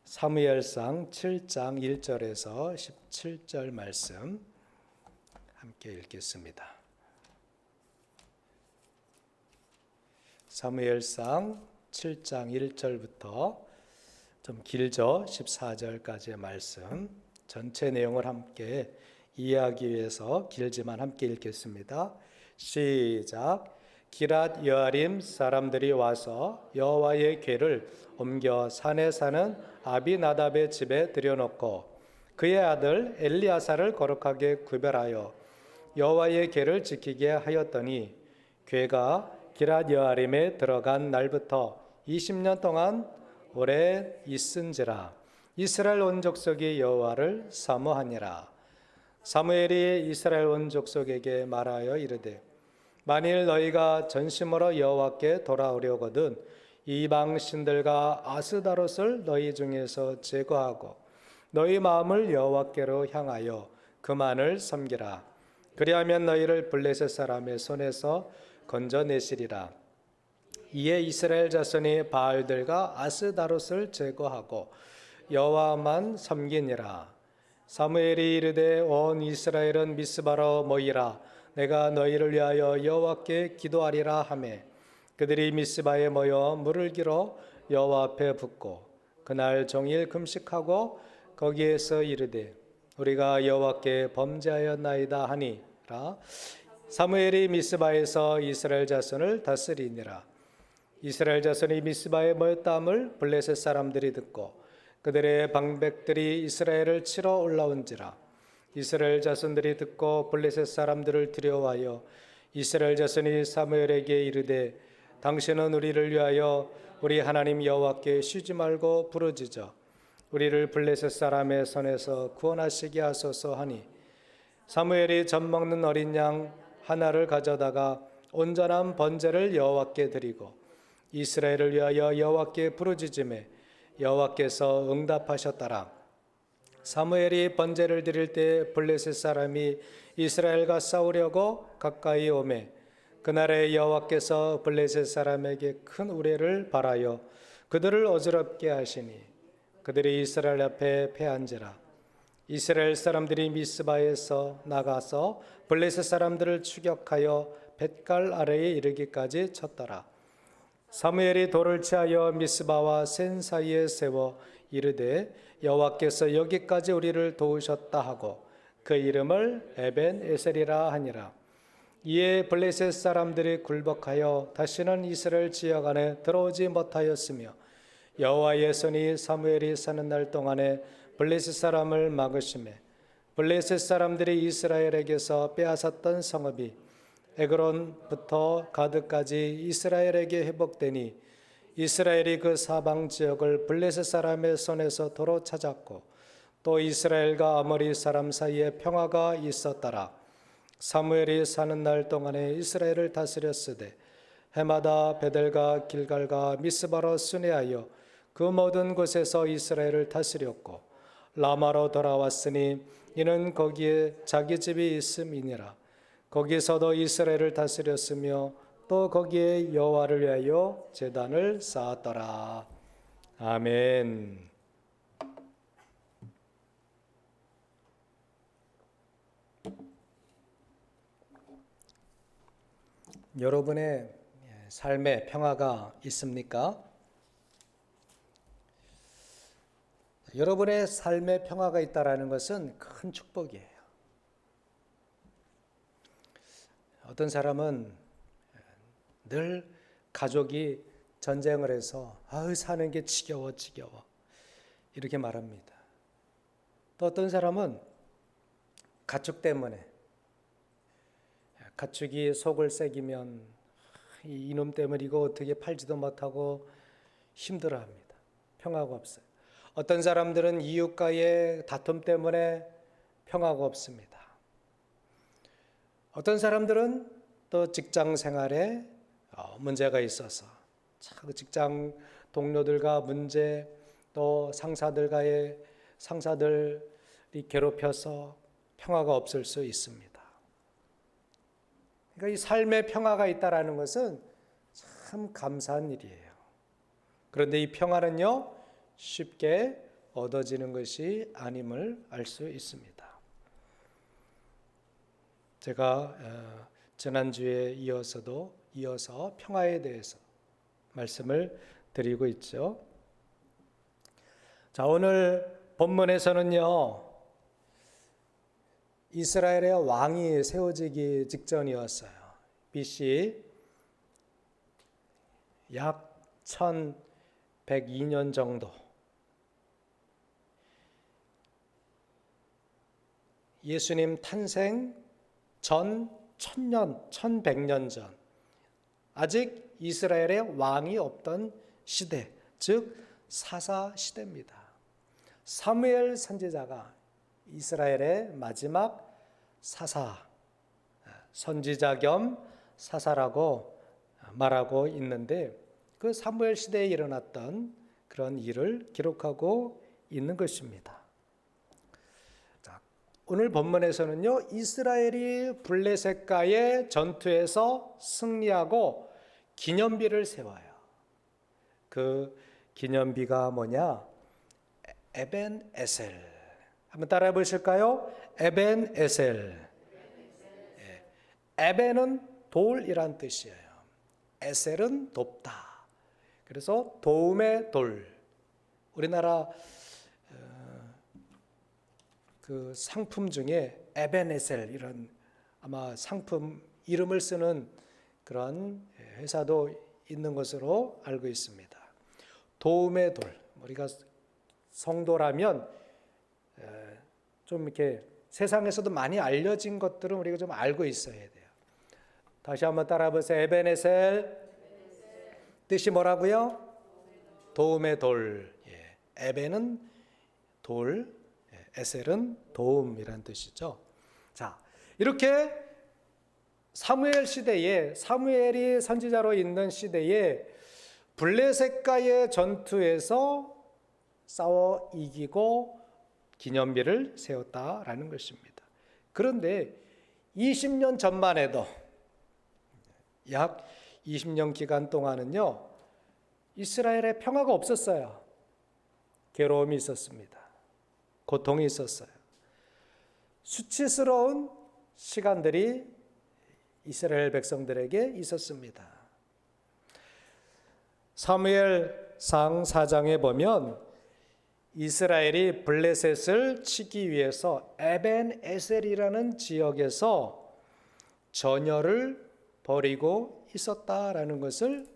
사무엘상 7장 1절에서 17절 말씀 함께 읽겠습니다. 사무엘상 7장 1절부터 좀 길죠? 14절까지의 말씀 전체 내용을 함께 이해하기 위해서 길지만 함께 읽겠습니다. 시작. 기랏 여아림 사람들이 와서 여호와의 궤를 옮겨 산에 사는 아비나답의 집에 들여놓고 그의 아들 엘리아사를 거룩하게 구별하여 여호와의 궤를 지키게 하였더니 궤가 기랏 여아림에 들어간 날부터 20년 동안 오래 있은지라. 이스라엘 온 족속이 여호와를 사모하니라. 사무엘이 이스라엘 온 족속에게 말하여 이르되 만일 너희가 전심으로 여호와께 돌아오려거든 이방 신들과 아스다롯을 너희 중에서 제거하고 너희 마음을 여호와께로 향하여 그만을 섬기라. 그리하면 너희를 블레셋 사람의 손에서 건져내시리라. 이에 이스라엘 자손이 바알들과 아스다롯을 제거하고 여호와만 섬기니라. 사무엘이 이르되 온 이스라엘은 미스바로 모이라. 내가 너희를 위하여 여호와께 기도하리라 하매 그들이 미스바에 모여 물을 길어 여호와 앞에 붓고 그날 종일 금식하고 거기에서 이르되 우리가 여호와께 범죄하였나이다 하니라. 사무엘이 미스바에서 이스라엘 자손을 다스리니라. 이스라엘 자손이 미스바에 모였다함을 블레셋 사람들이 듣고 그들의 방백들이 이스라엘을 치러 올라온지라. 이스라엘 자손들이 듣고 블레셋 사람들을 두려워하여 이스라엘 자손이 사무엘에게 이르되 당신은 우리를 위하여 우리 하나님 여호와께 쉬지 말고 부르짖어 우리를 블레셋 사람의 손에서 구원하시게 하소서 하니 사무엘이 젖 먹는 어린 양 하나를 가져다가 온전한 번제를 여호와께 드리고 이스라엘을 위하여 여호와께 부르짖음에 여호와께서 응답하셨더라. 사무엘이 번제를 드릴 때 블레셋 사람이 이스라엘과 싸우려고 가까이 오매 그날에 여호와께서 블레셋 사람에게 큰 우레를 발하여 그들을 어지럽게 하시니 그들이 이스라엘 앞에 패한지라. 이스라엘 사람들이 미스바에서 나가서 블레셋 사람들을 추격하여 벳갈 아래에 이르기까지 쳤더라. 사무엘이 돌을 취하여 미스바와 센 사이에 세워 이르되 여호와께서 여기까지 우리를 도우셨다 하고 그 이름을 에벤 에셀이라 하니라. 이에 블레셋 사람들이 굴복하여 다시는 이스라엘 지역 안에 들어오지 못하였으며 여호와의 손이 사무엘이 사는 날 동안에 블레셋 사람을 막으시매 블레셋 사람들이 이스라엘에게서 빼앗았던 성읍이 에그론부터 가드까지 이스라엘에게 회복되니 이스라엘이 그 사방 지역을 블레셋 사람의 손에서 도로 찾았고 또 이스라엘과 아모리 사람 사이에 평화가 있었더라. 사무엘이 사는 날 동안에 이스라엘을 다스렸으되 해마다 베델과 길갈과 미스바로 순회하여 그 모든 곳에서 이스라엘을 다스렸고 라마로 돌아왔으니 이는 거기에 자기 집이 있음이니라. 거기서도 이스라엘을 다스렸으며 또 거기에 여호와를 위하여 제단을 쌓았더라. 아멘. 여러분의 삶에 평화가 있습니까? 여러분의 삶에 평화가 있다라는 것은 큰 축복이에요. 어떤 사람은 늘 가족이 전쟁을 해서 사는 게 지겨워 이렇게 말합니다. 또 어떤 사람은 가축 때문에 가축이 속을 새기면 이놈 때문에 이거 어떻게 팔지도 못하고 힘들어합니다. 평화가 없어요. 어떤 사람들은 이웃과의 다툼 때문에 평화가 없습니다. 어떤 사람들은 또 직장 생활에 문제가 있어서 그 직장 동료들과 문제 또 상사들이 괴롭혀서 평화가 없을 수 있습니다. 그러니까 이 삶에 평화가 있다라는 것은 참 감사한 일이에요. 그런데 이 평화는요 쉽게 얻어지는 것이 아님을 알 수 있습니다. 제가 지난주에 이어서 평화에 대해서 말씀을 드리고 있죠. 자, 오늘 본문에서는요, 이스라엘의 왕이 세워지기 직전이었어요. BC 약 1102년 정도. 예수님 탄생 전 1100년 전, 아직 이스라엘의 왕이 없던 시대, 즉 사사 시대입니다. 사무엘 선지자가 이스라엘의 마지막 사사, 선지자 겸 사사라고 말하고 있는데, 그 사무엘 시대에 일어났던 그런 일을 기록하고 있는 것입니다. 자, 오늘 본문에서는요, 이스라엘이 블레셋과의 전투에서 승리하고 기념비를 세워요. 그 기념비가 뭐냐? 에벤에셀. 한번 따라해 보실까요? 에벤에셀. 에벤은 돌이란 뜻이에요. 에셀은 돕다. 그래서 도움의 돌. 우리나라 그 상품 중에 에벤에셀 이런 아마 상품 이름을 쓰는 그런 회사도 있는 것으로 알고 있습니다. 도움의 돌. 우리가 성도라면 좀 이렇게 세상에서도 많이 알려진 것들은 우리가 좀 알고 있어야 돼요. 다시 한번 따라 보세요. 에벤에셀. 뜻이 뭐라고요? 도움의 돌. 에벤은 돌, 에셀은 도움이란 뜻이죠. 자, 이렇게 사무엘 시대에, 사무엘이 선지자로 있는 시대에 블레셋과의 전투에서 싸워 이기고 기념비를 세웠다라는 것입니다. 그런데 20년 전만 해도, 약 20년 기간 동안은요, 이스라엘에 평화가 없었어요. 괴로움이 있었습니다. 고통이 있었어요. 수치스러운 시간들이 이스라엘 백성들에게 있었습니다. 사무엘상 4장에 보면 이스라엘이 블레셋을 치기 위해서 에벤에셀이라는 지역에서 전열을 벌이고 있었다라는 것을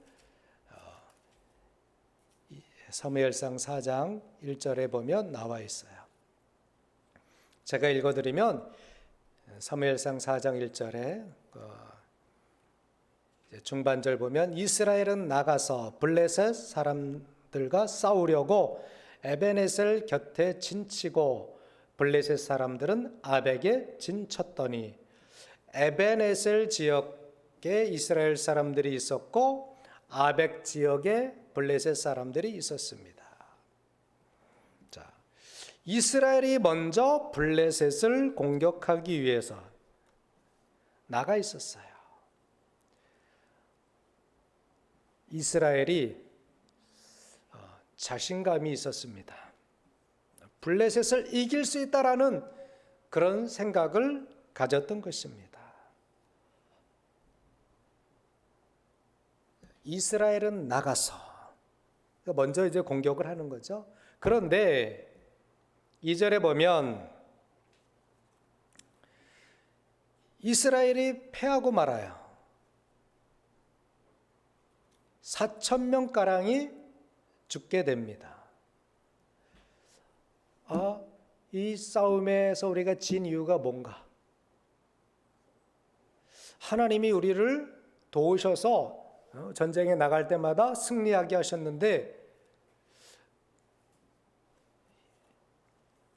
사무엘상 4장 1절에 보면 나와 있어요. 제가 읽어드리면 사무엘상 4장 1절에 중반절 보면 이스라엘은 나가서 블레셋 사람들과 싸우려고 에벤에셀 곁에 진치고 블레셋 사람들은 아벡에 진쳤더니, 에벤에셀 지역에 이스라엘 사람들이 있었고 아벡 지역에 블레셋 사람들이 있었습니다. 자, 이스라엘이 먼저 블레셋을 공격하기 위해서 나가 있었어요. 이스라엘이 자신감이 있었습니다. 블레셋을 이길 수 있다라는 그런 생각을 가졌던 것입니다. 이스라엘은 나가서 먼저 이제 공격을 하는 거죠. 그런데 2절에 보면 이스라엘이 패하고 말아요. 4,000명가량이 죽게 됩니다. 이 싸움에서 우리가 진 이유가 뭔가? 하나님이 우리를 도우셔서 전쟁에 나갈 때마다 승리하게 하셨는데,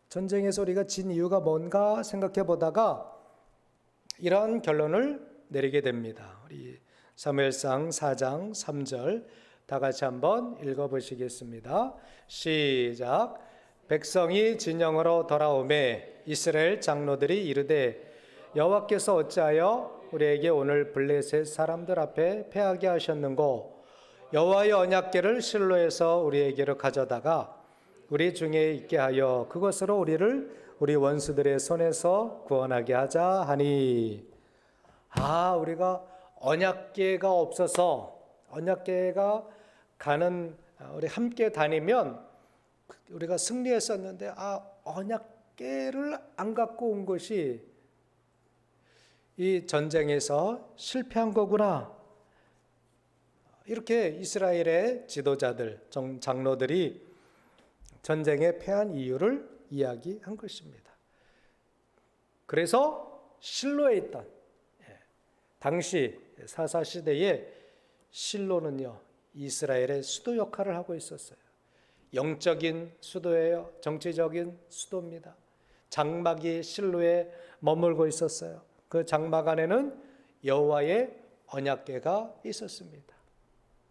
전쟁에서 우리가 진 이유가 뭔가 생각해 보다가 이러한 결론을 내리게 됩니다. 우리 사무엘상 4장 3절 다 같이 한번 읽어보시겠습니다. 시작. 백성이 진영으로 돌아오매 이스라엘 장로들이 이르되 여호와께서 어찌하여 우리에게 오늘 블레셋 사람들 앞에 패하게 하셨는고, 여호와의 언약궤를 실로에서 우리에게로 가져다가 우리 중에 있게 하여 그것으로 우리 원수들의 손에서 구원하게 하자 하니. 우리가 언약궤가 없어서 언약궤가 가는 우리 함께 다니면 우리가 승리했었는데 언약궤를 안 갖고 온 것이 이 전쟁에서 실패한 거구나. 이렇게 이스라엘의 지도자들, 장로들이 전쟁에 패한 이유를 이야기한 것입니다. 그래서 실로에 있던 당시 사사 시대에 실로는요, 이스라엘의 수도 역할을 하고 있었어요. 영적인 수도예요. 정치적인 수도입니다. 장막이 실로에 머물고 있었어요. 그 장막 안에는 여호와의 언약궤가 있었습니다.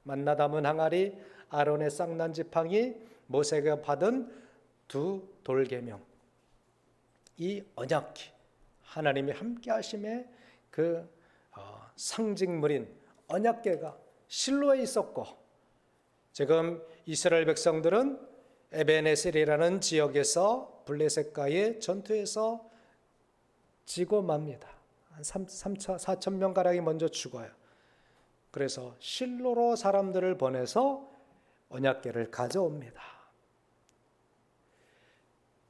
만나 담은 항아리, 아론의 쌍난 지팡이, 모세가 받은 두 돌계명, 이 언약궤, 하나님이 함께 하심의 그 상징물인 언약궤가 실로에 있었고, 지금 이스라엘 백성들은 에베네셀이라는 지역에서 블레셋과의 전투에서 지고 맙니다. 한 4천 명 가량이 먼저 죽어요. 그래서 실로로 사람들을 보내서 언약궤를 가져옵니다.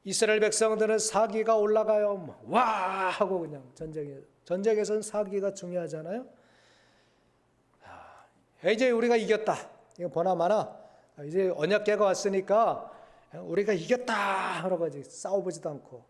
이스라엘 백성들은 사기가 올라가요. 와 하고 그냥 전쟁에서는 사기가 중요하잖아요. 이제 우리가 이겼다. 이거 보나마나 이제 언약궤가 왔으니까 우리가 이겼다 하고 싸워보지도 않고.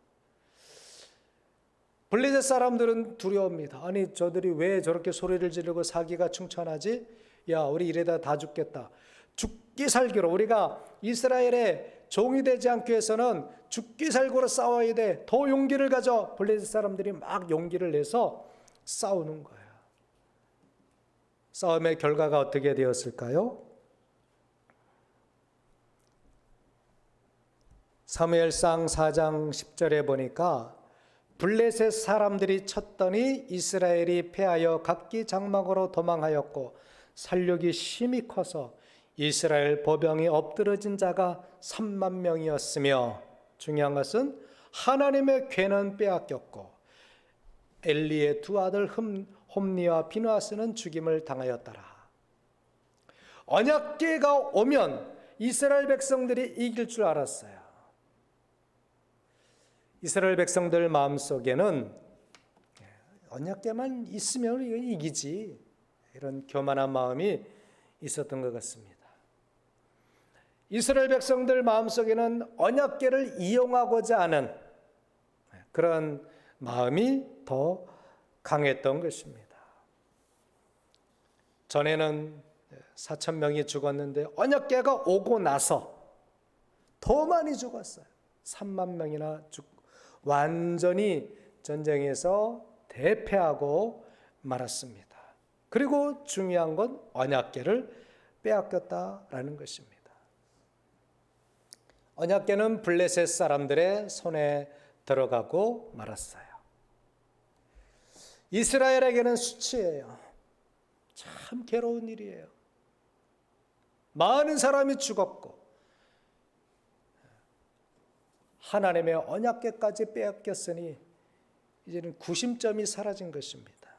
블레셋 사람들은 두려웁니다. 아니 저들이 왜 저렇게 소리를 지르고 사기가 충천하지? 야, 우리 이래다 다 죽겠다. 죽기 살기로, 우리가 이스라엘의 종이 되지 않기 위해서는 죽기 살기로 싸워야 돼. 더 용기를 가져. 블레셋 사람들이 막 용기를 내서 싸우는 거예요. 싸움의 결과가 어떻게 되었을까요? 사무엘상 4장 10절에 보니까 블레셋 사람들이 쳤더니 이스라엘이 패하여 각기 장막으로 도망하였고 살육이 심히 커서 이스라엘 보병이 엎드러진 자가 3만 명이었으며, 중요한 것은 하나님의 궤는 빼앗겼고 엘리의 두 아들 홈니와 비누아스는 죽임을 당하였더라. 언약궤가 오면 이스라엘 백성들이 이길 줄 알았어요. 이스라엘 백성들 마음속에는 언약궤만 있으면 이건 이기지, 이런 교만한 마음이 있었던 것 같습니다. 이스라엘 백성들 마음속에는 언약궤를 이용하고자 하는 그런 마음이 더 강했던 것입니다. 전에는 4천 명이 죽었는데 언약궤가 오고 나서 더 많이 죽었어요. 3만 명이나 완전히 전쟁에서 대패하고 말았습니다. 그리고 중요한 건 언약궤를 빼앗겼다라는 것입니다. 언약궤는 블레셋 사람들의 손에 들어가고 말았어요. 이스라엘에게는 수치예요. 참 괴로운 일이에요. 많은 사람이 죽었고 하나님의 언약궤까지 빼앗겼으니 이제는 구심점이 사라진 것입니다.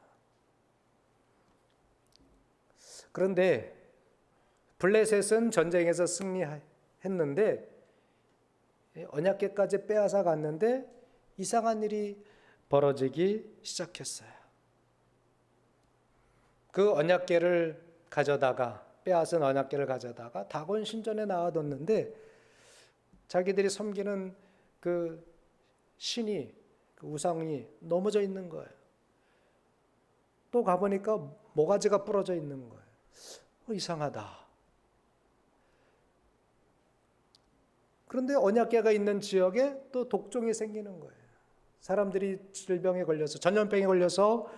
그런데 블레셋은 전쟁에서 승리했는데 언약궤까지 빼앗아 갔는데 이상한 일이 벌어지기 시작했어요. 그 언약궤를 가져다가, 빼앗은 언약궤를 가져다가 다곤 신전에 놔뒀는데 자기들이 섬기는 그 신이, 그 우상이 넘어져 있는 거예요. 또 가보니까 모가지가 부러져 있는 거예요. 이상하다. 그런데 언약궤가 있는 지역에 또 독종이 생기는 거예요. 사람들이 질병에 걸려서, 전염병에 걸려서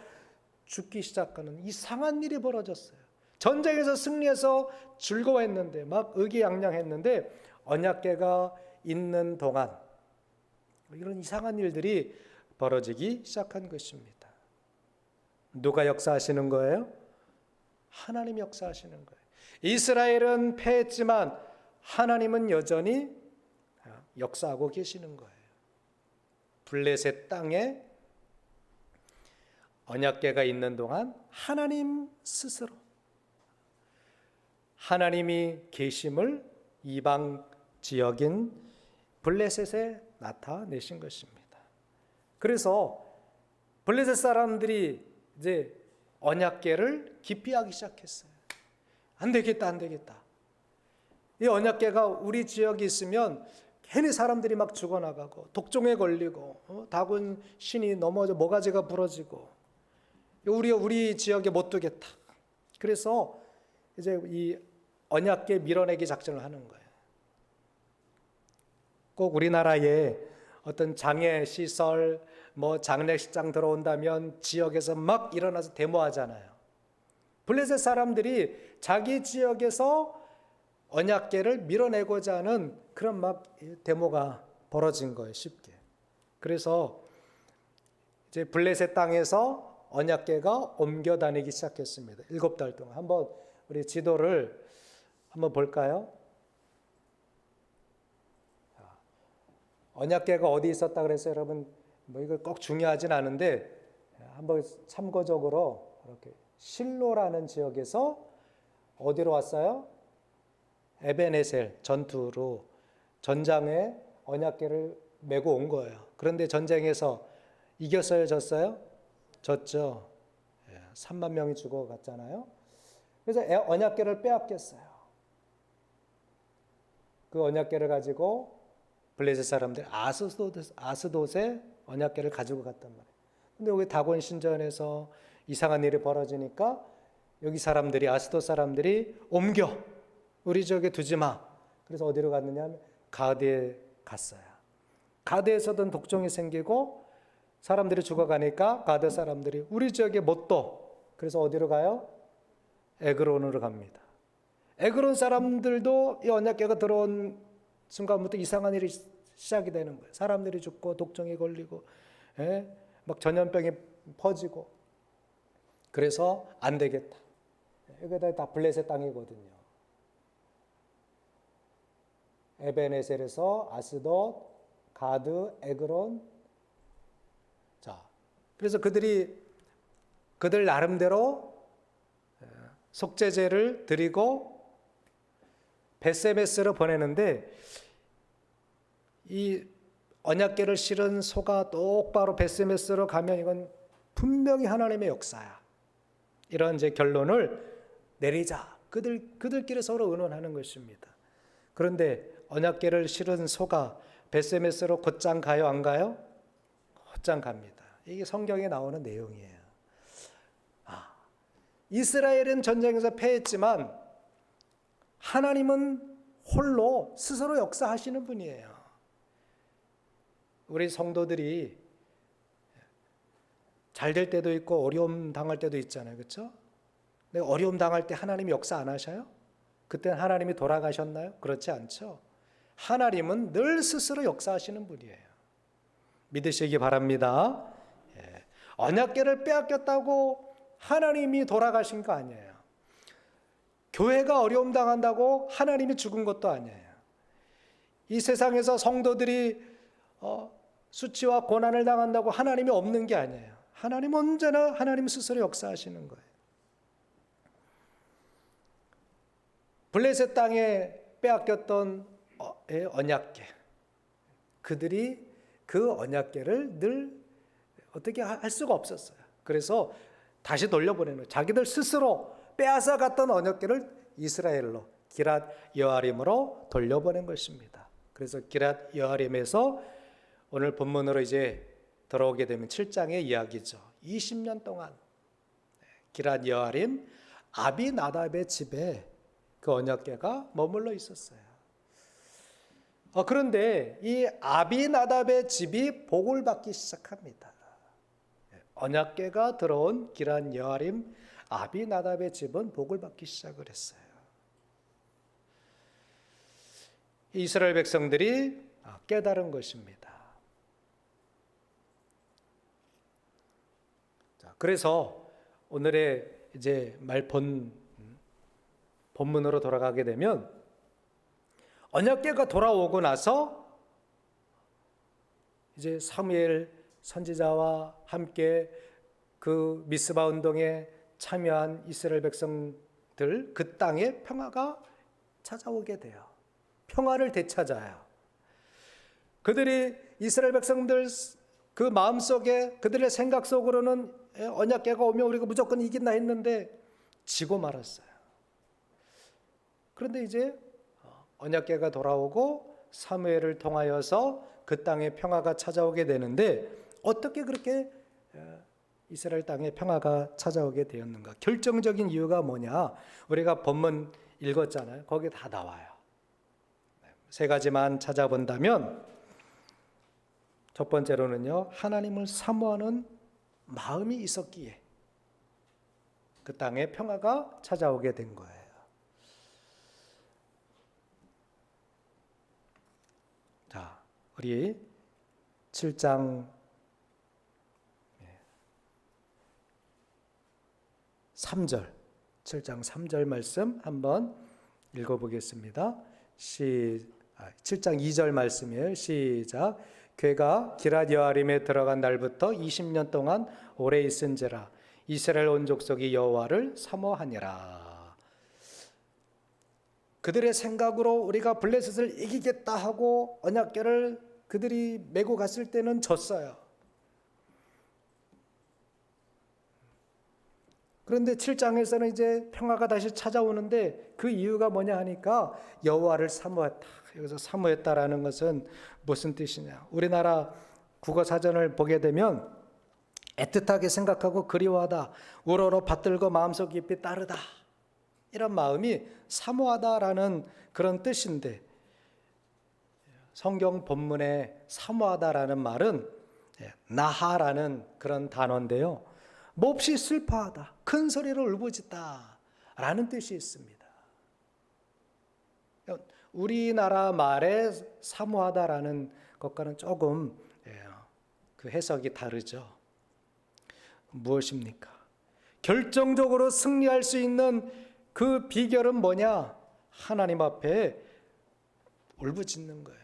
죽기 시작하는 이상한 일이 벌어졌어요. 전쟁에서 승리해서 즐거워했는데, 막 의기양양했는데 언약궤가 있는 동안 이런 이상한 일들이 벌어지기 시작한 것입니다. 누가 역사하시는 거예요? 하나님 역사하시는 거예요. 이스라엘은 패했지만 하나님은 여전히 역사하고 계시는 거예요. 블레셋 땅에 언약궤가 있는 동안 하나님 스스로 하나님이 계심을 이방 지역인 블레셋에 나타내신 것입니다. 그래서 블레셋 사람들이 이제 언약궤를 기피하기 시작했어요. 안 되겠다, 안 되겠다. 이 언약궤가 우리 지역에 있으면 괜히 사람들이 막 죽어나가고 독종에 걸리고 다군 신이 넘어져 모가지가 부러지고 우리 지역에 못 두겠다. 그래서 이제 이 언약궤 밀어내기 작전을 하는 거예요. 꼭 우리나라에 어떤 장애 시설, 장례식장 들어온다면 지역에서 막 일어나서 데모하잖아요. 블레셋 사람들이 자기 지역에서 언약궤를 밀어내고자 하는 그런 막 데모가 벌어진 거예요, 쉽게. 그래서 이제 블레셋 땅에서 언약궤가 옮겨 다니기 시작했습니다. 7달 동안. 한번 우리 지도를 한번 볼까요? 언약궤가 어디 있었다 그랬어요, 여러분? 이거 꼭 중요하진 않은데 한번 참고적으로 이렇게 실로라는 지역에서 어디로 왔어요? 에베네셀 전투로 전장에 언약궤를 메고 온 거예요. 그런데 전쟁에서 이겼어요, 졌어요? 졌죠. 3만 명이 죽어갔잖아요. 그래서 언약궤를 빼앗겼어요. 그 언약궤를 가지고 블레셋 사람들이 아스돗에 언약궤를 가지고 갔단 말이에요. 근데 여기 다곤 신전에서 이상한 일이 벌어지니까 여기 사람들이 아스돗 사람들이 옮겨 우리 지역에 두지 마. 그래서 어디로 갔느냐 하면 가드에 갔어요. 가드에서든 독종이 생기고 사람들이 죽어가니까 가드 사람들이 우리 지역에 못 둬. 그래서 어디로 가요? 에그론으로 갑니다. 에그론 사람들도 이 언약궤가 들어온 순간부터 이상한 일이 시작이 되는 거예요. 사람들이 죽고 독종이 걸리고 막 전염병이 퍼지고. 그래서 안 되겠다. 이게 다 블레셋 땅이거든요. 에베네셀에서 아스돗, 가드, 에그론. 자, 그래서 그들 나름대로 속죄제를 드리고 베세메스로 보내는데 이 언약궤를 실은 소가 똑바로 베세메스로 가면 이건 분명히 하나님의 역사야. 이런 이제 결론을 내리자. 그들끼리 서로 의논하는 것입니다. 그런데 언약궤를 실은 소가 베세메스로 곧장 가요, 안 가요? 곧장 갑니다. 이게 성경에 나오는 내용이에요. 이스라엘은 전쟁에서 패했지만 하나님은 홀로 스스로 역사하시는 분이에요. 우리 성도들이 잘 될 때도 있고 어려움 당할 때도 있잖아요. 그렇죠? 근데 어려움 당할 때 하나님이 역사 안 하셔요? 그때는 하나님이 돌아가셨나요? 그렇지 않죠. 하나님은 늘 스스로 역사하시는 분이에요. 믿으시기 바랍니다. 언약궤를 빼앗겼다고 하나님이 돌아가신 거 아니에요. 교회가 어려움 당한다고 하나님이 죽은 것도 아니에요. 이 세상에서 성도들이 수치와 고난을 당한다고 하나님이 없는 게 아니에요. 하나님 언제나 하나님 스스로 역사하시는 거예요. 블레셋 땅에 빼앗겼던 언약궤, 그들이 그 언약궤를 늘 어떻게 할 수가 없었어요. 그래서 다시 돌려보내는 거예요. 자기들 스스로 빼앗아 갔던 언약궤를 이스라엘로 기랏 여아림으로 돌려보낸 것입니다. 그래서 기랏 여아림에서 오늘 본문으로 이제 들어오게 되면 7장의 이야기죠. 20년 동안 기랏 여아림 아비나답의 집에 그 언약궤가 머물러 있었어요. 그런데 이 아비나답의 집이 복을 받기 시작합니다. 언약궤가 들어온 기랏 여아림 아비나답의 집은 복을 받기 시작을 했어요. 이스라엘 백성들이 깨달은 것입니다. 그래서 오늘의 이제 본문으로 돌아가게 되면 언약궤가 돌아오고 나서 이제 사무엘 선지자와 함께 그 미스바 운동에 참여한 이스라엘 백성들, 그 땅에 평화가 찾아오게 돼요. 평화를 되찾아요. 그들이 이스라엘 백성들 그 마음속에, 그들의 생각 속으로는 언약궤가 오면 우리가 무조건 이긴다 했는데 지고 말았어요. 그런데 이제 언약궤가 돌아오고 사무엘을 통하여서 그 땅에 평화가 찾아오게 되는데, 어떻게 그렇게 이스라엘 땅에 평화가 찾아오게 되었는가? 결정적인 이유가 뭐냐? 우리가 본문 읽었잖아요. 거기에 다 나와요. 세 가지만 찾아본다면, 첫 번째로는요, 하나님을 사모하는 마음이 있었기에 그 땅에 평화가 찾아오게 된 거예요. 자, 우리 7장 3절, 7장 3절 말씀 한번 읽어보겠습니다. 7장 2절 말씀이에요. 시작. 괴가 기럇 여아림에 들어간 날부터 20년 동안 오래 있은지라 이스라엘 온 족속이 여호와를 사모하니라. 그들의 생각으로 우리가 블레셋을 이기겠다 하고 언약궤를 그들이 메고 갔을 때는 졌어요. 그런데 7장에서는 이제 평화가 다시 찾아오는데, 그 이유가 뭐냐 하니까 여호와를 사모했다. 여기서 사모했다라는 것은 무슨 뜻이냐? 우리나라 국어 사전을 보게 되면 애틋하게 생각하고 그리워하다, 우러러 받들고 마음속 깊이 따르다, 이런 마음이 사모하다라는 그런 뜻인데, 성경 본문에 사모하다라는 말은 나하라는 그런 단어인데요, 몹시 슬퍼하다, 큰 소리로 울부짖다 라는 뜻이 있습니다. 우리나라 말에 사모하다라는 것과는 조금 그 해석이 다르죠. 무엇입니까? 결정적으로 승리할 수 있는 그 비결은 뭐냐? 하나님 앞에 울부짖는 거예요.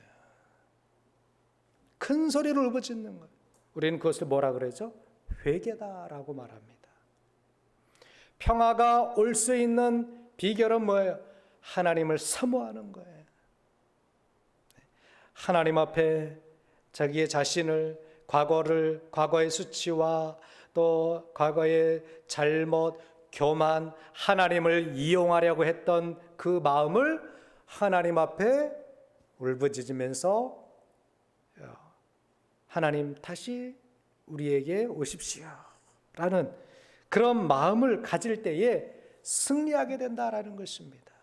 큰 소리로 울부짖는 거예요. 우리는 그것을 뭐라 그러죠? 회개다라고 말합니다. 평화가 올 수 있는 비결은 뭐예요? 하나님을 사모하는 거예요. 하나님 앞에 자기의 자신을, 과거의 수치와 또 과거의 잘못, 교만, 하나님을 이용하려고 했던 그 마음을 하나님 앞에 울부짖으면서, 하나님 다시 우리에게 오십시오 라는 그런 마음을 가질 때에 승리하게 된다라는 것입니다.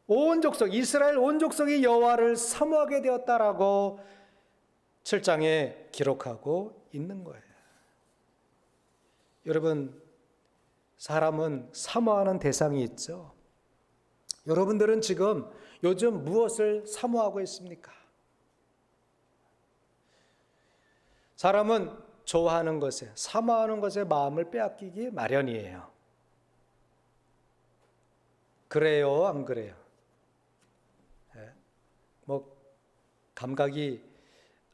온 족속, 이스라엘 온 족속이 여호와를 사모하게 되었다라고 7장에 기록하고 있는 거예요. 여러분, 사람은 사모하는 대상이 있죠. 여러분들은 지금 요즘 무엇을 사모하고 있습니까? 사람은 좋아하는 것에, 사모하는 것에 마음을 빼앗기기 마련이에요. 그래요, 안 그래요? 뭐 감각이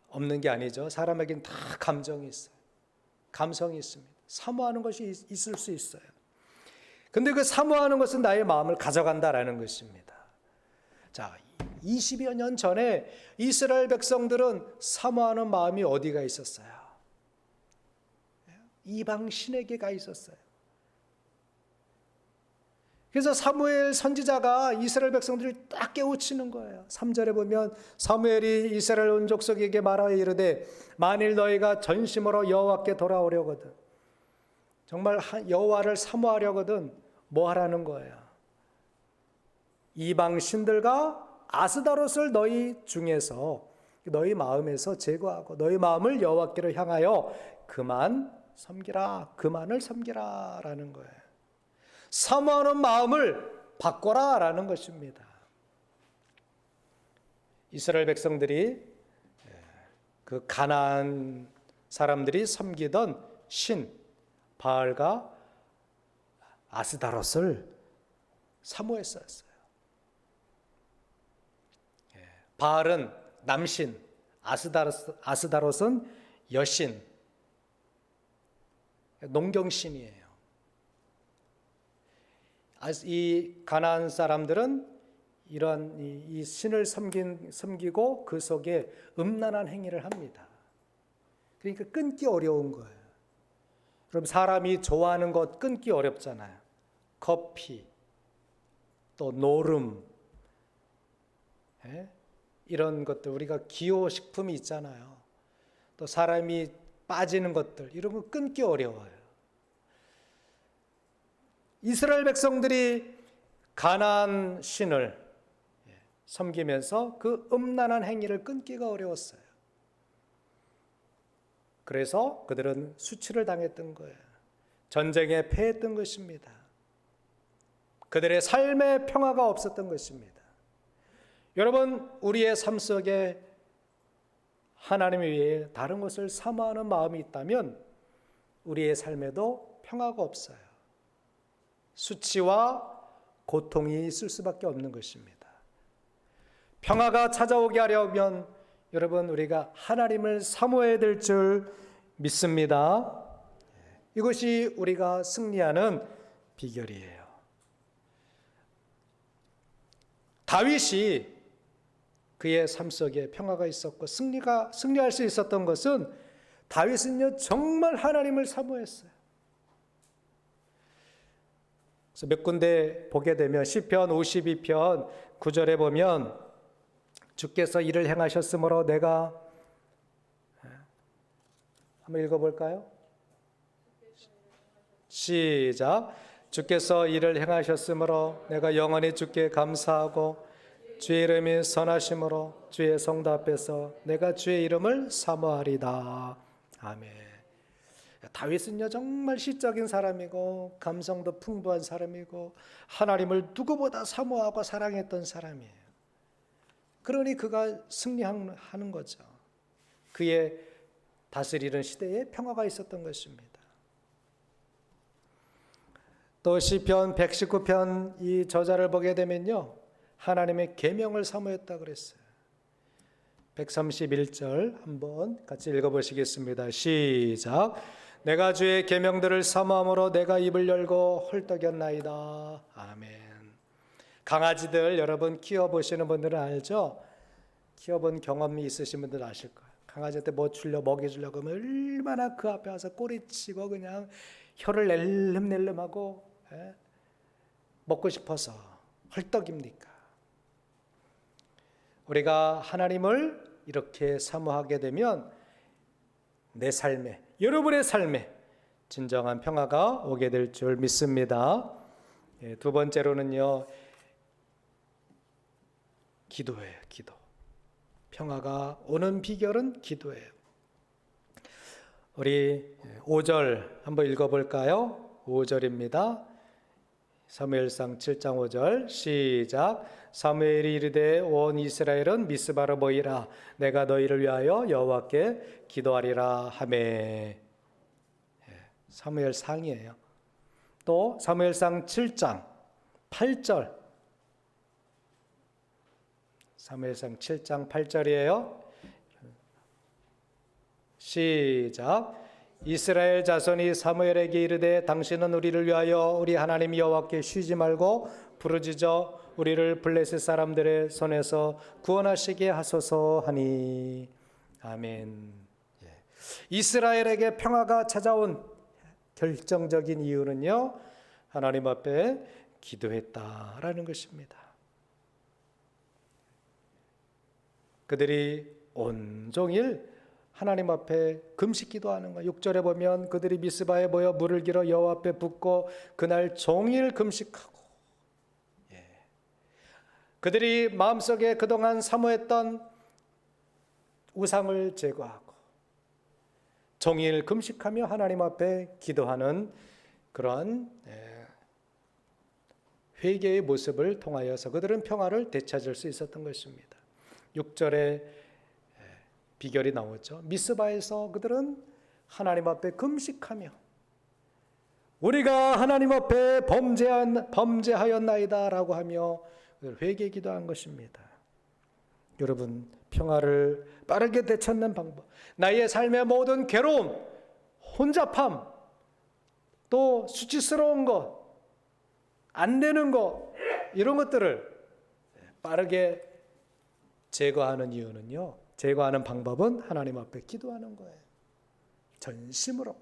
없는 게 아니죠. 사람에겐 다 감정이 있어요. 감성이 있습니다. 사모하는 것이 있을 수 있어요. 근데 그 사모하는 것은 나의 마음을 가져간다라는 것입니다. 자, 20여 년 전에 이스라엘 백성들은 사모하는 마음이 어디가 있었어요? 이방 신에게 가 있었어요. 그래서 사무엘 선지자가 이스라엘 백성들을 딱 깨우치는 거예요. 3절에 보면 사무엘이 이스라엘 온 족속에게 말하여 이르되 만일 너희가 전심으로 여호와께 돌아오려거든, 정말 여호와를 사모하려거든 뭐 하라는 거예요? 이방 신들과 아스다롯을 너희 중에서, 너희 마음에서 제거하고 너희 마음을 여호와께로 향하여 그만 섬기라, 그만을 섬기라 라는 거예요. 사모하는 마음을 바꿔라 라는 것입니다. 이스라엘 백성들이 그 가나안 사람들이 섬기던 신 바알과 아스다롯을 사모했었어요. 바알은 남신, 아스다롯은 여신, 농경신이에요. 이 가나안 사람들은 이러한 이 신을 섬기고 그 속에 음란한 행위를 합니다. 그러니까 끊기 어려운 거예요. 그럼 사람이 좋아하는 것 끊기 어렵잖아요. 커피, 또 노름, 이런 것들, 우리가 기호식품이 있잖아요. 또 사람이 빠지는 것들, 이런 거 끊기 어려워요. 이스라엘 백성들이 가나안 신을 섬기면서 그 음란한 행위를 끊기가 어려웠어요. 그래서 그들은 수치를 당했던 거예요. 전쟁에 패했던 것입니다. 그들의 삶에 평화가 없었던 것입니다. 여러분, 우리의 삶 속에 하나님 외에 다른 것을 사모하는 마음이 있다면 우리의 삶에도 평화가 없어요. 수치와 고통이 있을 수밖에 없는 것입니다. 평화가 찾아오게 하려면 여러분, 우리가 하나님을 사모해야 될 줄 믿습니다. 이것이 우리가 승리하는 비결이에요. 다윗이 그의 삶 속에 평화가 있었고 승리할 수 있었던 것은 다윗은요 정말 하나님을 사모했어요. 그래서 몇 군데 보게 되면 시편 52편 9절에 보면 주께서 이를 행하셨으므로 내가 한번 읽어볼까요? 시작. 주께서 이를 행하셨으므로 내가 영원히 주께 감사하고 주의 이름이 선하심으로 주의 성도 앞에서 내가 주의 이름을 사모하리다. 아멘. 다윗은요 정말 시적인 사람이고 감성도 풍부한 사람이고 하나님을 누구보다 사모하고 사랑했던 사람이에요. 그러니 그가 승리하는 거죠. 그의 다스리는 시대에 평화가 있었던 것입니다. 또 시편 119편 이 저자를 보게 되면요 하나님의 계명을 사모했다 그랬어요. 131절 한번 같이 읽어보시겠습니다. 시작. 내가 주의 계명들을 사모함으로 내가 입을 열고 헐떡였나이다. 아멘. 강아지들 여러분 키워보시는 분들은 알죠? 키워본 경험이 있으신 분들 아실 거예요. 강아지한테 뭐 먹이 주려고 하면 얼마나 그 앞에 와서 꼬리치고 그냥 혀를 낼름낼름하고 먹고 싶어서 헐떡입니까? 우리가 하나님을 이렇게 사모하게 되면 내 삶에, 여러분의 삶에 진정한 평화가 오게 될 줄 믿습니다. 두 번째로는요, 기도예요. 기도. 평화가 오는 비결은 기도예요. 우리 5절 한번 읽어볼까요? 5절입니다. 사무엘상 7장 5절 시작. 사무엘이 이르되 온 이스라엘은 미스바로 모이라. 내가 너희를 위하여 여호와께 기도하리라 하매. 사무엘상이에요. 또 사무엘상 7장 8절. 사무엘상 7장 8절이에요. 시작. 이스라엘 자손이 사무엘에게 이르되 당신은 우리를 위하여 우리 하나님 여호와께 쉬지 말고 부르짖어 우리를 블레셋 사람들의 손에서 구원하시게 하소서 하니. 아멘. 이스라엘에게 평화가 찾아온 결정적인 이유는요, 하나님 앞에 기도했다라는 것입니다. 그들이 온종일 하나님 앞에 금식 기도하는 거예요. 6절에 보면 그들이 미스바에 모여 물을 길어 여호와 앞에 붓고 그날 종일 금식하고, 그들이 마음속에 그동안 사모했던 우상을 제거하고 종일 금식하며 하나님 앞에 기도하는 그러한 회개의 모습을 통하여서 그들은 평화를 되찾을 수 있었던 것입니다. 6절에 비결이 나오죠. 미스바에서 그들은 하나님 앞에 금식하며 우리가 하나님 앞에 범죄하였나이다 라고 하며 회개 기도한 것입니다. 여러분, 평화를 빠르게 되찾는 방법, 나의 삶의 모든 괴로움, 혼잡함, 또 수치스러운 것, 안 되는 것, 이런 것들을 빠르게 제거하는 이유는요, 제거하는 방법은 하나님 앞에 기도하는 거예요. 전심으로.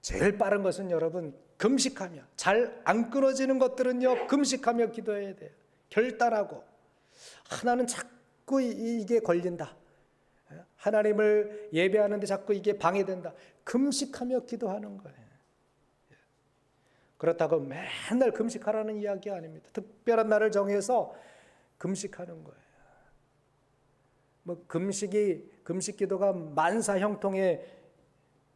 제일 빠른 것은 여러분, 금식하며, 잘 안 끊어지는 것들은요, 금식하며 기도해야 돼요. 결단하고. 나는 자꾸 이게 걸린다. 하나님을 예배하는데 자꾸 이게 방해된다. 금식하며 기도하는 거예요. 그렇다고 맨날 금식하라는 이야기 아닙니다. 특별한 날을 정해서 금식하는 거예요. 뭐 금식 기도가 만사 형통의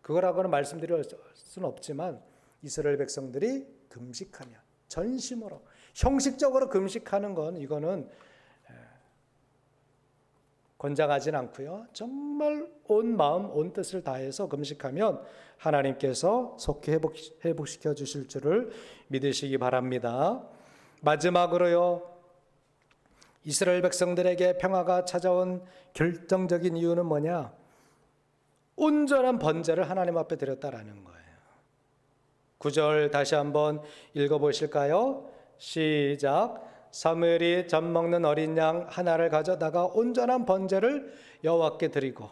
그거라고는 말씀드릴 수는 없지만 이스라엘 백성들이 금식하며 전심으로 형식적으로 금식하는 건 이거는 권장하진 않고요. 정말 온 마음 온 뜻을 다해서 금식하면 하나님께서 속히 회복시켜 주실 줄을 믿으시기 바랍니다. 마지막으로요, 이스라엘 백성들에게 평화가 찾아온 결정적인 이유는 뭐냐? 온전한 번제를 하나님 앞에 드렸다라는 거예요. 9절 다시 한번 읽어보실까요? 시작. 사무엘이 젖 먹는 어린 양 하나를 가져다가 온전한 번제를 여호와께 드리고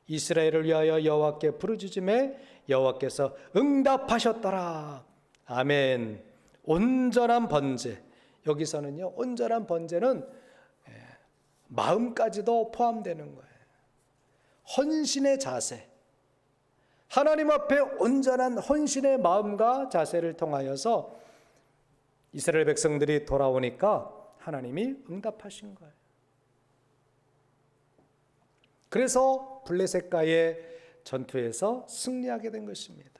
이스라엘을 위하여 여호와께 부르짖음에 여호와께서 응답하셨더라. 아멘. 온전한 번제. 여기서는요, 온전한 번제는 마음까지도 포함되는 거예요. 헌신의 자세. 하나님 앞에 온전한 헌신의 마음과 자세를 통하여서 이스라엘 백성들이 돌아오니까 하나님이 응답하신 거예요. 그래서 블레셋과의 전투에서 승리하게 된 것입니다.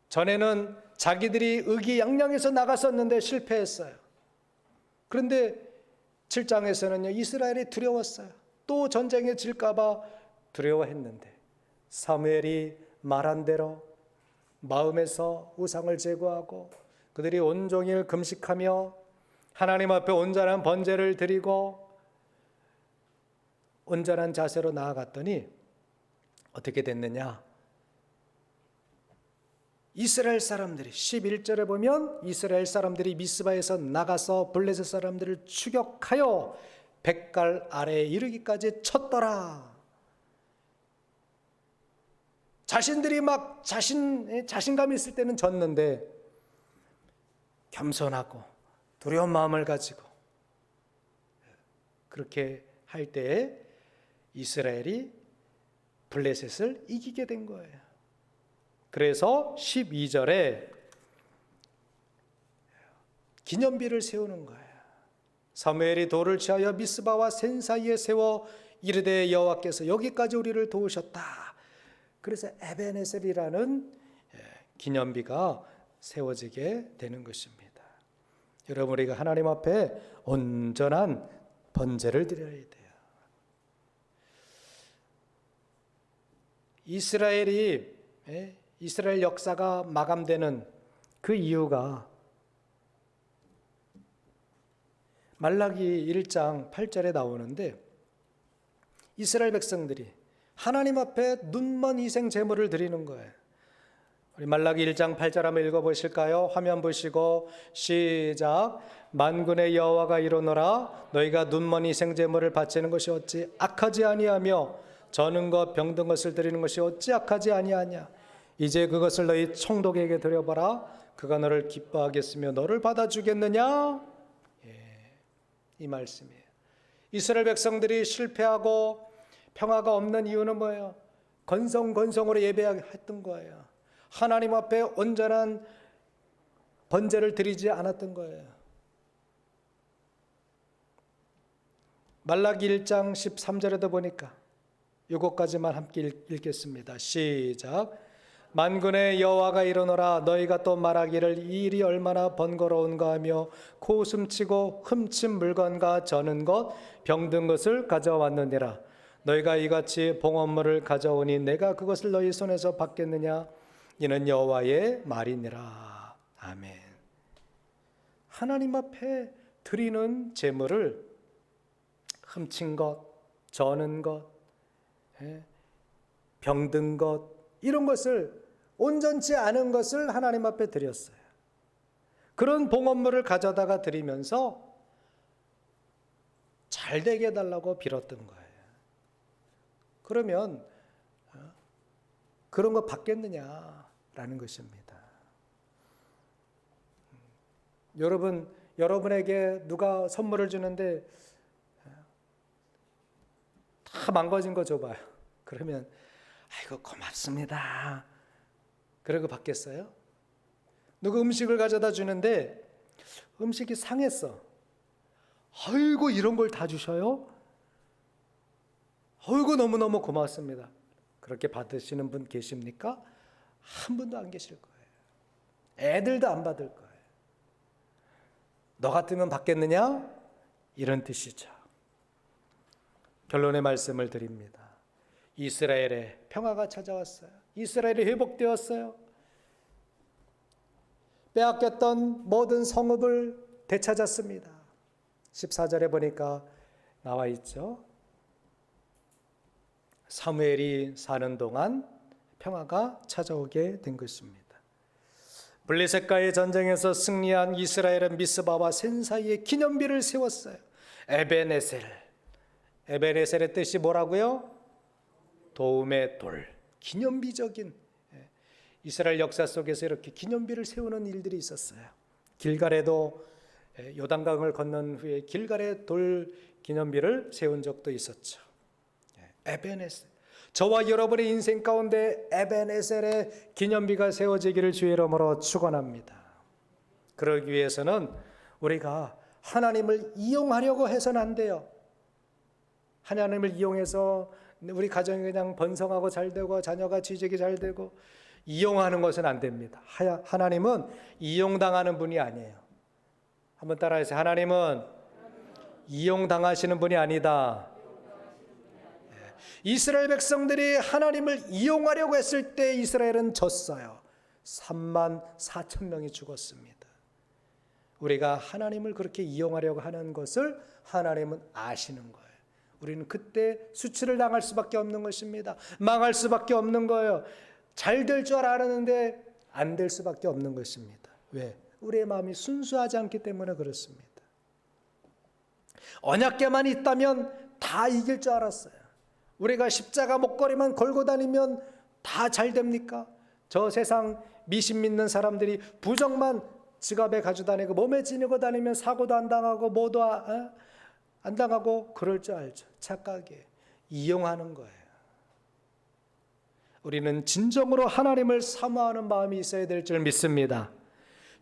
전에는 자기들이 의기양양해서 나갔었는데 실패했어요. 그런데 7장에서는요, 이스라엘이 두려웠어요. 또 전쟁에 질까봐 두려워했는데 사무엘이 말한 대로 마음에서 우상을 제거하고 그들이 온종일 금식하며 하나님 앞에 온전한 번제를 드리고 온전한 자세로 나아갔더니 어떻게 됐느냐? 이스라엘 사람들이 11절에 보면 이스라엘 사람들이 미스바에서 나가서 블레셋 사람들을 추격하여 백갈 아래에 이르기까지 쳤더라. 자신들이 막 자신감이 있을 때는 졌는데 겸손하고 두려운 마음을 가지고 그렇게 할 때에 이스라엘이 블레셋을 이기게 된 거예요. 그래서 12절에 기념비를 세우는 거예요. 사무엘이 돌을 취하여 미스바와 센 사이에 세워 이르되 여호와께서 여기까지 우리를 도우셨다. 그래서 에베네셀이라는 기념비가 세워지게 되는 것입니다. 여러분, 우리가 하나님 앞에 온전한 번제를 드려야 돼요. 이스라엘 역사가 마감되는 그 이유가 말라기 1장 8절에 나오는데 이스라엘 백성들이 하나님 앞에 눈먼 희생 제물을 드리는 거예요. 우리 말라기 1장 8절 한번 읽어보실까요? 화면 보시고 시작. 만군의 여호와가 이르노라 너희가 눈먼 희생 제물을 바치는 것이 어찌 악하지 아니하며 저는 것 병든 것을 드리는 것이 어찌 악하지 아니하냐. 이제 그것을 너희 총독에게 드려봐라. 그가 너를 기뻐하겠으며 너를 받아주겠느냐. 이 말씀이에요. 이스라엘 백성들이 실패하고 평화가 없는 이유는 뭐예요? 건성으로 예배했던 거예요. 하나님 앞에 온전한 번제를 드리지 않았던 거예요. 말라기 1장 13절에도 보니까 이것까지만 함께 읽겠습니다. 시작. 만군의 여호와가 이르노라 너희가 또 말하기를 이 일이 얼마나 번거로운가 하며 코웃음치고 훔친 물건과 저는 것 병든 것을 가져왔느니라. 너희가 이같이 봉헌물을 가져오니 내가 그것을 너희 손에서 받겠느냐. 이는 여호와의 말이니라. 아멘. 하나님 앞에 드리는 제물을 훔친 것, 저는 것, 병든 것, 이런 것을, 온전치 않은 것을 하나님 앞에 드렸어요. 그런 봉헌물을 가져다가 드리면서 잘 되게 해달라고 빌었던 거예요. 그러면 그런 거 받겠느냐라는 것입니다. 여러분에게 누가 선물을 주는데 다 망가진 거 줘봐요. 그러면 아이고 고맙습니다. 그러고 받겠어요? 누가 음식을 가져다 주는데 음식이 상했어. 아이고 이런 걸 다 주셔요? 아이고 너무너무 고맙습니다. 그렇게 받으시는 분 계십니까? 한 분도 안 계실 거예요. 애들도 안 받을 거예요. 너 같으면 받겠느냐? 이런 뜻이죠. 결론의 말씀을 드립니다. 이스라엘에 평화가 찾아왔어요. 이스라엘이 회복되었어요. 빼앗겼던 모든 성읍을 되찾았습니다. 14절에 보니까 나와 있죠. 사무엘이 사는 동안 평화가 찾아오게 된 것입니다. 블레셋과의 전쟁에서 승리한 이스라엘은 미스바와 센 사이에 기념비를 세웠어요. 에벤에셀. 에벤에셀의 뜻이 뭐라고요? 도움의 돌. 기념비적인, 이스라엘 역사 속에서 이렇게 기념비를 세우는 일들이 있었어요. 길갈에도 요단강을 건넌 후에 길갈에 돌 기념비를 세운 적도 있었죠. 에벤에셀. 저와 여러분의 인생 가운데 에벤에셀의 기념비가 세워지기를 주의 이름으로 축원합니다. 그러기 위해서는 우리가 하나님을 이용하려고 해서는 안 돼요. 하나님을 이용해서 우리 가정이 그냥 번성하고 잘 되고 자녀가 취직이 잘 되고 이용하는 것은 안 됩니다. 하나님은 이용당하는 분이 아니에요. 한번 따라해서 하나님은 이용당하시는 분이 아니다. 이스라엘 백성들이 하나님을 이용하려고 했을 때 이스라엘은 졌어요. 3만 4천 명이 죽었습니다. 우리가 하나님을 그렇게 이용하려고 하는 것을 하나님은 아시는 거예요. 우리는 그때 수치를 당할 수밖에 없는 것입니다. 망할 수밖에 없는 거예요. 잘 될 줄 알았는데 안 될 수밖에 없는 것입니다. 왜? 우리의 마음이 순수하지 않기 때문에 그렇습니다. 언약궤만 있다면 다 이길 줄 알았어요. 우리가 십자가 목걸이만 걸고 다니면 다 잘 됩니까? 저 세상 미신 믿는 사람들이 부정만 지갑에 가지고 다니고 몸에 지니고 다니면 사고도 안 당하고 뭐도 안 당하고 그럴 줄 알죠. 착각에 이용하는 거예요. 우리는 진정으로 하나님을 사모하는 마음이 있어야 될 줄 믿습니다.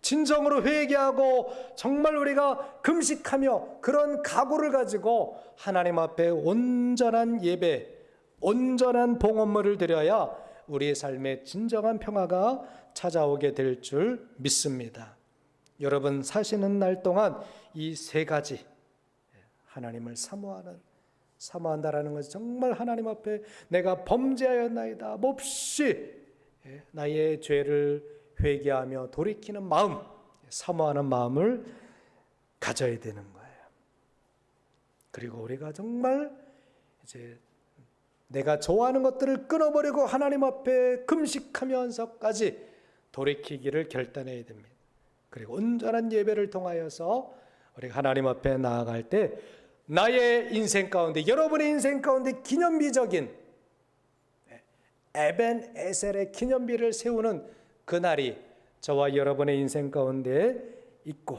진정으로 회개하고 정말 우리가 금식하며 그런 각오를 가지고 하나님 앞에 온전한 예배, 온전한 봉헌물을 드려야 우리의 삶에 진정한 평화가 찾아오게 될 줄 믿습니다. 여러분 사시는 날 동안 이 세 가지 하나님을 사모한다라는 것은 정말 하나님 앞에 내가 범죄하였나이다 몹시 나의 죄를 회개하며 돌이키는 마음, 사모하는 마음을 가져야 되는 거예요. 그리고 우리가 정말 이제 내가 좋아하는 것들을 끊어버리고 하나님 앞에 금식하면서까지 돌이키기를 결단해야 됩니다. 그리고 온전한 예배를 통하여서 우리가 하나님 앞에 나아갈 때 나의 인생 가운데, 여러분의 인생 가운데 기념비적인 에벤에셀의 기념비를 세우는 그날이 저와 여러분의 인생 가운데 있고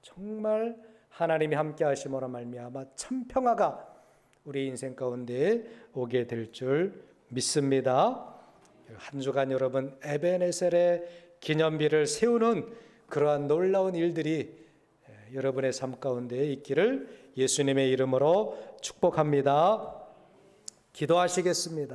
정말 하나님이 함께 하심으로 말미암아 참 평화가 우리 인생 가운데 오게 될 줄 믿습니다. 한 주간 여러분 에벤에셀의 기념비를 세우는 그러한 놀라운 일들이 여러분의 삶 가운데 있기를 예수님의 이름으로 축복합니다. 기도하시겠습니다.